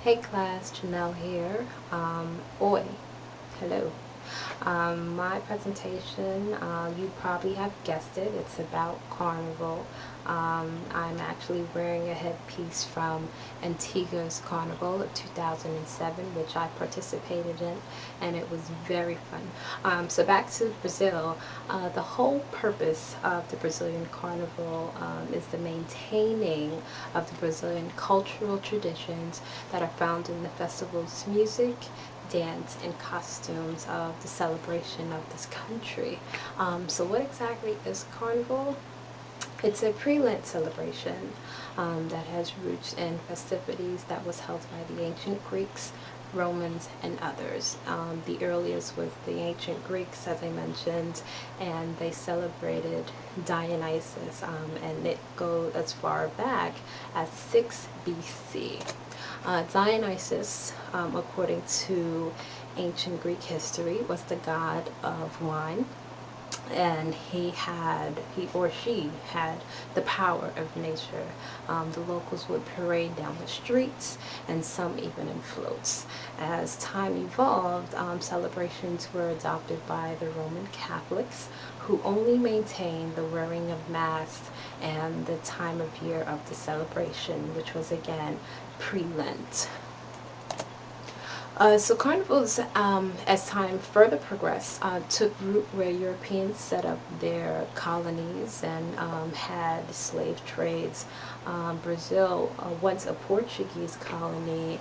Hey class, Janelle here. Oi, hello. My presentation, you probably have guessed it, it's about Carnival. I'm actually wearing a headpiece from Antigua's Carnival of 2007, which I participated in, and it was very fun. So back to Brazil. The whole purpose of the Brazilian Carnival is the maintaining of the Brazilian cultural traditions that are found in the festival's music, dance, and costumes of the celebration of this country. So what exactly is Carnival? It's a pre-Lent celebration that has roots in festivities that was held by the ancient Greeks, Romans, and others. The earliest was the ancient Greeks, as I mentioned, and they celebrated Dionysus, and it goes as far back as 6 BC. Dionysus, according to ancient Greek history, was the god of wine, and he or she had the power of nature. The locals would parade down the streets, and some even in floats. As time evolved, celebrations were adopted by the Roman Catholics, who only maintained the wearing of masks and the time of year of the celebration, which was again pre-Lent. So carnivals, as time further progressed, took root where Europeans set up their colonies and had slave trades. Brazil, once a Portuguese colony,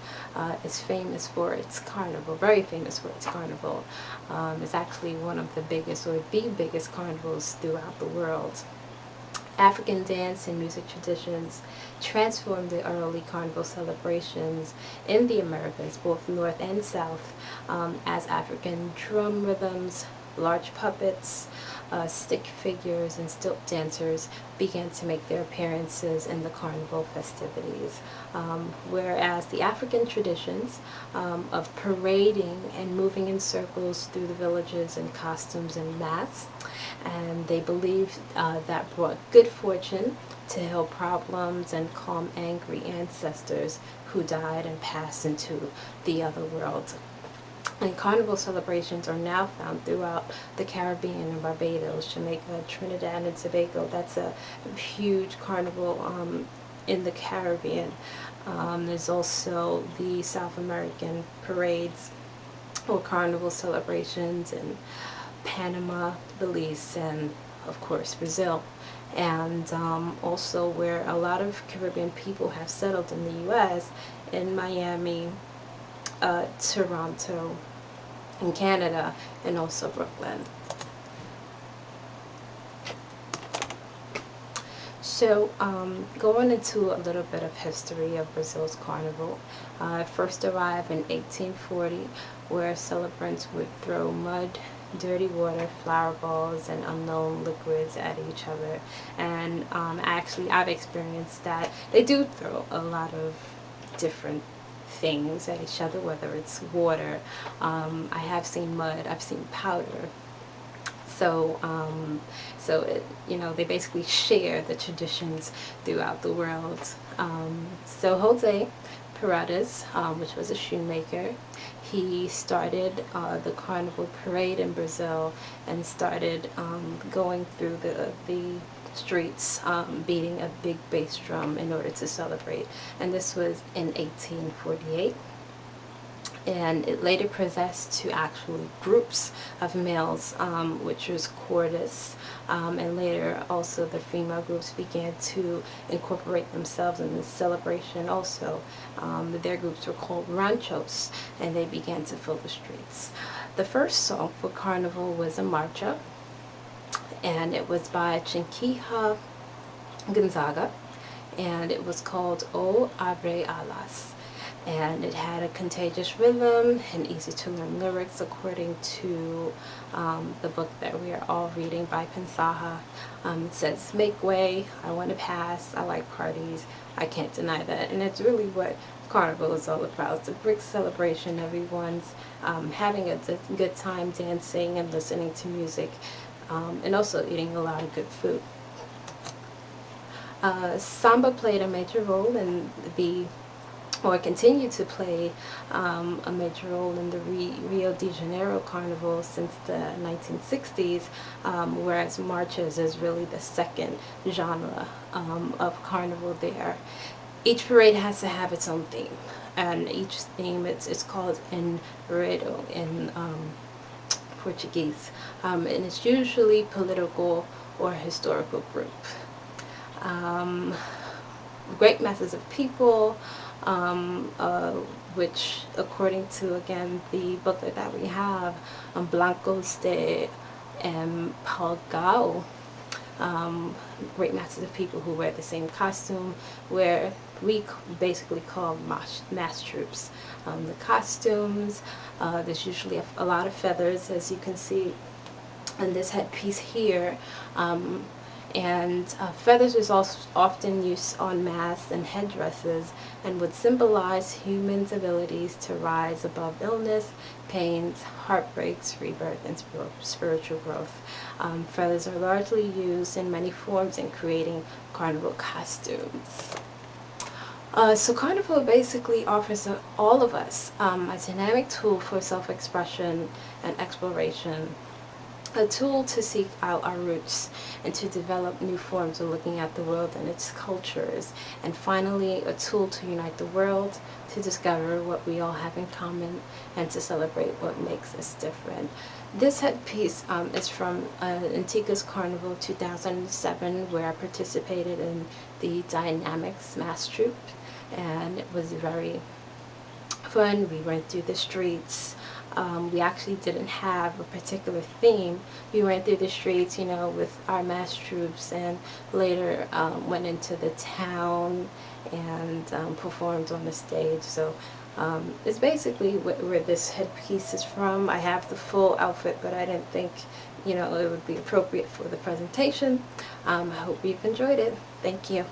is famous for its carnival, very famous for its carnival. It's actually one of the biggest, or the biggest carnivals throughout the world. African dance and music traditions transformed the early carnival celebrations in the Americas, both North and South, as African drum rhythms, large puppets, stick figures, and stilt dancers began to make their appearances in the carnival festivities. Whereas the African traditions of parading and moving in circles through the villages in costumes and masks, and they believed that brought good fortune to heal problems and calm angry ancestors who died and passed into the other world. And carnival celebrations are now found throughout the Caribbean and Barbados, Jamaica, Trinidad, and Tobago. That's a huge carnival in the Caribbean. There's also the South American parades or carnival celebrations in Panama, Belize, and of course Brazil. And also where a lot of Caribbean people have settled in the U.S., in Miami, Toronto, in Canada, and also Brooklyn. So, going into a little bit of history of Brazil's carnival, it first arrived in 1840, where celebrants would throw mud, dirty water, flower balls, and unknown liquids at each other. And actually, I've experienced that. They do throw a lot of different things at each other, whether it's water. I have seen mud, I've seen powder. So they basically share the traditions throughout the world. So Jose Paredes, which was a shoemaker, he started the carnival parade in Brazil and started going through the streets, beating a big bass drum in order to celebrate. And this was in 1848. And it later progressed to actually groups of males, which was quartets, and later also the female groups began to incorporate themselves in this celebration also. Their groups were called ranchos, and they began to fill the streets. The first song for Carnival was a marcha, and it was by Chinquija Gonzaga, and it was called O Abre Alas. And it had a contagious rhythm and easy to learn lyrics according to the book that we are all reading by Pensaha. It says, "Make way, I want to pass, I like parties, I can't deny that." And it's really what Carnival is all about. It's a big celebration. Everyone's having a good time dancing and listening to music, and also eating a lot of good food. Samba played a major role in the or continue to play a major role in the Rio de Janeiro Carnival since the 1960s, whereas marches is really the second genre of carnival there. Each parade has to have its own theme, and each theme it's called enredo in Portuguese, and it's usually political or historical group. Um, Great masses of people, which according to, again, the booklet that we have, Blancos de Palgao, great masses of people who wear the same costume, where we basically call mass troops. The costumes, there's usually a lot of feathers, as you can see in this headpiece here. And feathers is also often used on masks and headdresses and would symbolize humans' abilities to rise above illness, pains, heartbreaks, rebirth, and spiritual growth. Feathers are largely used in many forms in creating carnival costumes. So Carnival basically offers all of us a dynamic tool for self-expression and exploration, a tool to seek out our roots and to develop new forms of looking at the world and its cultures, and finally a tool to unite the world, to discover what we all have in common, and to celebrate what makes us different. This headpiece is from Antigua's Carnival 2007, where I participated in the Dynamics Mass Troupe, and it was very fun. We went through the streets. We actually didn't have a particular theme. We went through the streets, with our mass troops, and later went into the town and performed on the stage. So it's basically where this headpiece is from. I have the full outfit, but I didn't think, it would be appropriate for the presentation. I hope you've enjoyed it. Thank you.